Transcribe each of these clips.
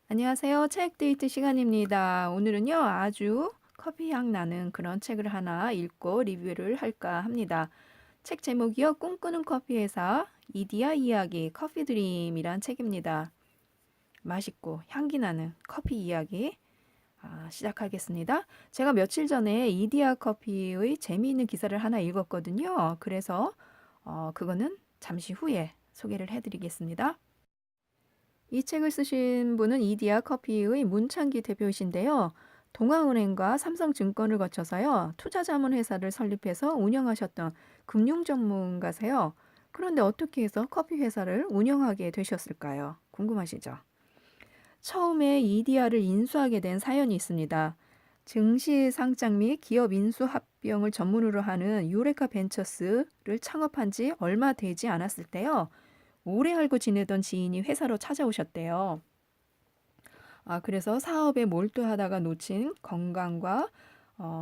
안녕하세요. 책 데이트 시간입니다. 오늘은요, 아주 커피 향 나는 그런 책을 하나 읽고 리뷰를 할까 합니다. 책 제목이요, 꿈꾸는 커피 회사 이디야 이야기 커피 드림이란 책입니다. 맛있고 향기 나는 커피 이야기 시작하겠습니다. 제가 며칠 전에 이디야 커피의 재미있는 기사를 하나 읽었거든요. 그래서 그거는 잠시 후에 소개를 해드리겠습니다. 이 책을 쓰신 분은 이디야 커피의 문창기 대표이신데요. 동아은행과 삼성증권을 거쳐서요. 투자자문회사를 설립해서 운영하셨던 금융 전문가세요. 그런데 어떻게 해서 커피 회사를 운영하게 되셨을까요? 궁금하시죠? 처음에 이디야를 인수하게 된 사연이 있습니다. 증시 상장 및 기업 인수 합병을 전문으로 하는 유레카 벤처스를 창업한 지 얼마 되지 않았을 때요. 오래 알고 지내던 지인이 회사로 찾아오셨대요. 그래서 사업에 몰두하다가 놓친 건강과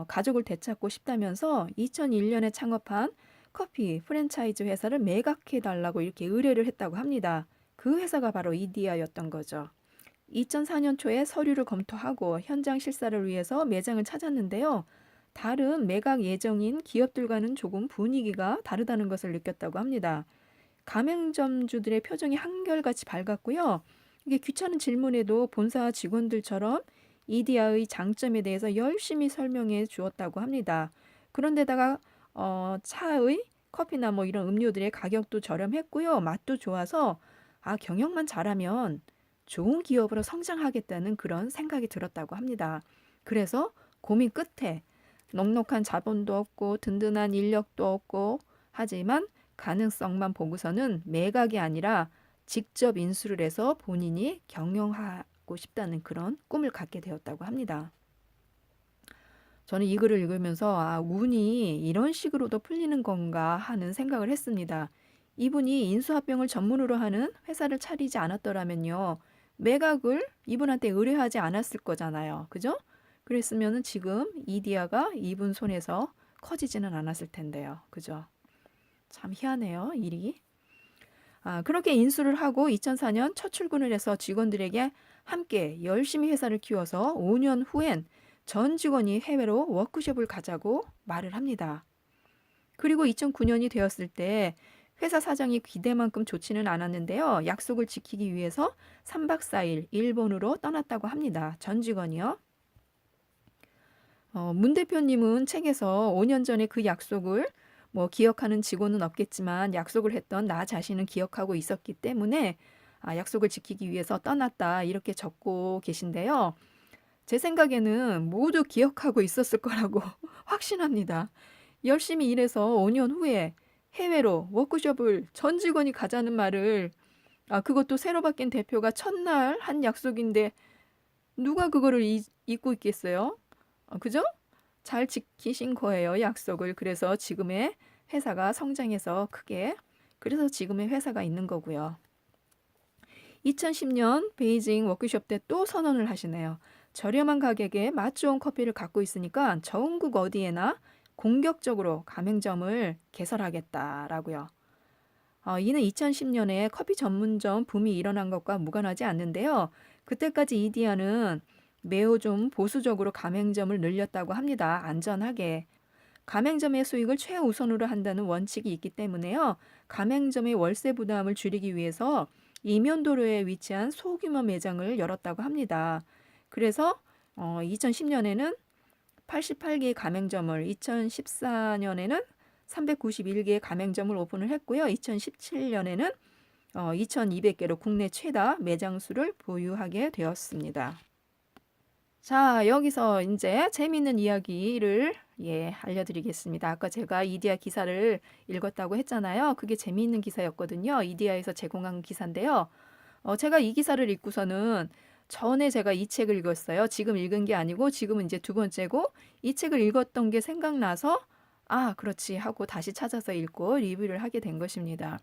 가족을 되찾고 싶다면서 2001년에 창업한 커피 프랜차이즈 회사를 매각해 달라고 이렇게 의뢰를 했다고 합니다. 그 회사가 바로 이디야였던 거죠. 2004년 초에 서류를 검토하고 현장 실사를 위해서 매장을 찾았는데요. 다른 매각 예정인 기업들과는 조금 분위기가 다르다는 것을 느꼈다고 합니다. 가맹점주들의 표정이 한결같이 밝았고요. 이게 귀찮은 질문에도 본사 직원들처럼 이디야의 장점에 대해서 열심히 설명해 주었다고 합니다. 그런데다가 차의 커피나 뭐 이런 음료들의 가격도 저렴했고요. 맛도 좋아서 경영만 잘하면 좋은 기업으로 성장하겠다는 그런 생각이 들었다고 합니다. 그래서 고민 끝에 넉넉한 자본도 없고 든든한 인력도 없고 하지만 가능성만 보고서는 매각이 아니라 직접 인수를 해서 본인이 경영하고 싶다는 그런 꿈을 갖게 되었다고 합니다. 저는 이 글을 읽으면서 운이 이런 식으로도 풀리는 건가 하는 생각을 했습니다. 이분이 인수합병을 전문으로 하는 회사를 차리지 않았더라면요. 매각을 이분한테 의뢰하지 않았을 거잖아요. 그죠? 그랬으면 지금 이디야가 이분 손에서 커지지는 않았을 텐데요. 그죠? 참 희한해요, 일이. 그렇게 인수를 하고 2004년 첫 출근을 해서 직원들에게 함께 열심히 회사를 키워서 5년 후엔 전 직원이 해외로 워크숍을 가자고 말을 합니다. 그리고 2009년이 되었을 때 회사 사정이 기대만큼 좋지는 않았는데요. 약속을 지키기 위해서 3박 4일 일본으로 떠났다고 합니다. 전 직원이요. 문 대표님은 책에서 5년 전에 그 약속을 뭐 기억하는 직원은 없겠지만 약속을 했던 나 자신은 기억하고 있었기 때문에 약속을 지키기 위해서 떠났다 이렇게 적고 계신데요. 제 생각에는 모두 기억하고 있었을 거라고 확신합니다. 열심히 일해서 5년 후에 해외로 워크숍을 전 직원이 가자는 말을 그것도 새로 바뀐 대표가 첫날 한 약속인데 누가 그거를 잊고 있겠어요? 그죠? 잘 지키신 거예요, 약속을. 그래서 지금의 회사가 성장해서 크게, 그래서 지금의 회사가 있는 거고요. 2010년 베이징 워크숍 때 또 선언을 하시네요. 저렴한 가격에 맛 좋은 커피를 갖고 있으니까 전국 어디에나 공격적으로 가맹점을 개설하겠다라고요. 이는 2010년에 커피 전문점 붐이 일어난 것과 무관하지 않는데요. 그때까지 이디야는 매우 좀 보수적으로 가맹점을 늘렸다고 합니다. 안전하게. 가맹점의 수익을 최우선으로 한다는 원칙이 있기 때문에요. 가맹점의 월세 부담을 줄이기 위해서 이면도로에 위치한 소규모 매장을 열었다고 합니다. 그래서 2010년에는 88개의 가맹점을, 2014년에는 391개의 가맹점을 오픈을 했고요. 2017년에는 2,200개로 국내 최다 매장 수를 보유하게 되었습니다. 자, 여기서 이제 재미있는 이야기를 알려드리겠습니다. 아까 제가 이디야 기사를 읽었다고 했잖아요. 그게 재미있는 기사였거든요. 이디야에서 제공한 기사인데요. 제가 이 기사를 읽고서는 전에 제가 이 책을 읽었어요. 지금 읽은 게 아니고 지금은 이제 두 번째고 이 책을 읽었던 게 생각나서 그렇지 하고 다시 찾아서 읽고 리뷰를 하게 된 것입니다.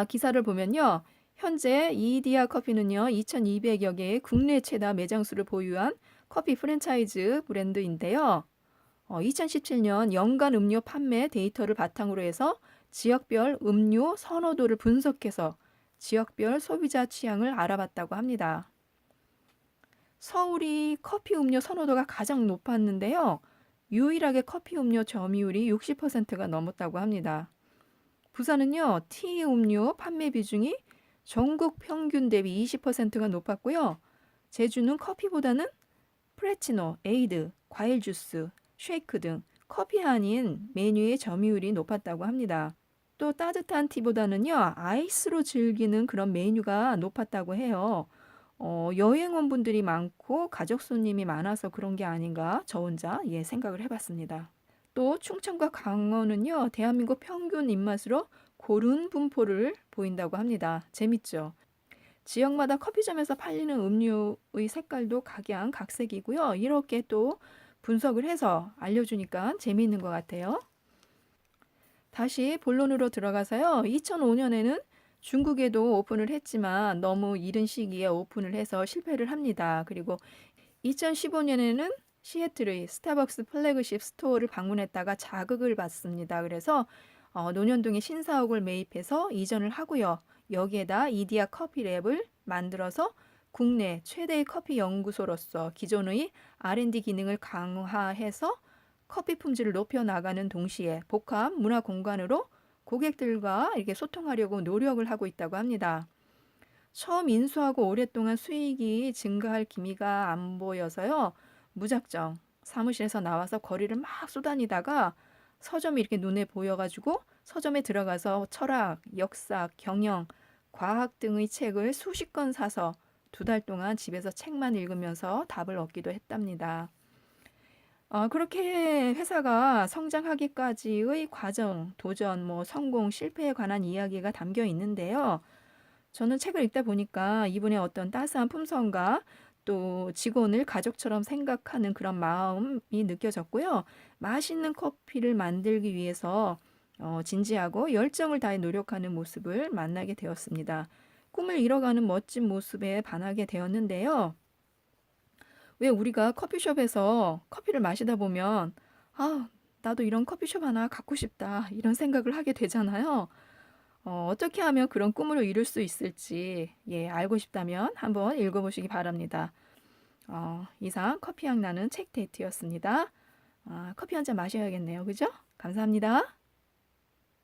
기사를 보면요. 현재 이디야 커피는요. 2,200여 개의 국내 최다 매장 수를 보유한 커피 프랜차이즈 브랜드인데요. 2017년 연간 음료 판매 데이터를 바탕으로 해서 지역별 음료 선호도를 분석해서 지역별 소비자 취향을 알아봤다고 합니다. 서울이 커피 음료 선호도가 가장 높았는데요. 유일하게 커피 음료 점유율이 60%가 넘었다고 합니다. 부산은요, 티 음료 판매 비중이 전국 평균 대비 20%가 높았고요. 제주는 커피보다는 프레치노, 에이드, 과일 주스, 쉐이크 등 커피 아닌 메뉴의 점유율이 높았다고 합니다. 또 따뜻한 티보다는요, 아이스로 즐기는 그런 메뉴가 높았다고 해요. 여행원분들이 많고 가족 손님이 많아서 그런 게 아닌가 저 혼자 생각을 해봤습니다. 또 충청과 강원은요, 대한민국 평균 입맛으로 고른 분포를 보인다고 합니다. 재밌죠? 지역마다 커피점에서 팔리는 음료의 색깔도 각양각색이고요. 이렇게 또 분석을 해서 알려주니까 재미있는 것 같아요. 다시 본론으로 들어가서요. 2005년에는 중국에도 오픈을 했지만 너무 이른 시기에 오픈을 해서 실패를 합니다. 그리고 2015년에는 시애틀의 스타벅스 플래그십 스토어를 방문했다가 자극을 받습니다. 그래서 논현동에 신사옥을 매입해서 이전을 하고요. 여기에다 이디야 커피랩을 만들어서 국내 최대의 커피 연구소로서 기존의 R&D 기능을 강화해서 커피 품질을 높여 나가는 동시에 복합 문화 공간으로 고객들과 이렇게 소통하려고 노력을 하고 있다고 합니다. 처음 인수하고 오랫동안 수익이 증가할 기미가 안 보여서요. 무작정 사무실에서 나와서 거리를 막 쏘다니다가 서점이 이렇게 눈에 보여가지고 서점에 들어가서 철학, 역사, 경영, 과학 등의 책을 수십 권 사서 2달 동안 집에서 책만 읽으면서 답을 얻기도 했답니다. 그렇게 회사가 성장하기까지의 과정, 도전, 성공, 실패에 관한 이야기가 담겨 있는데요. 저는 책을 읽다 보니까 이분의 어떤 따스한 품성과 또 직원을 가족처럼 생각하는 그런 마음이 느껴졌고요. 맛있는 커피를 만들기 위해서 진지하고 열정을 다해 노력하는 모습을 만나게 되었습니다. 꿈을 이뤄가는 멋진 모습에 반하게 되었는데요. 왜 우리가 커피숍에서 커피를 마시다 보면 나도 이런 커피숍 하나 갖고 싶다 이런 생각을 하게 되잖아요. 어떻게 하면 그런 꿈을 이룰 수 있을지 알고 싶다면 한번 읽어보시기 바랍니다. 이상 커피향 나는 책 데이트였습니다. 커피 한 잔 마셔야겠네요. 그죠? 감사합니다.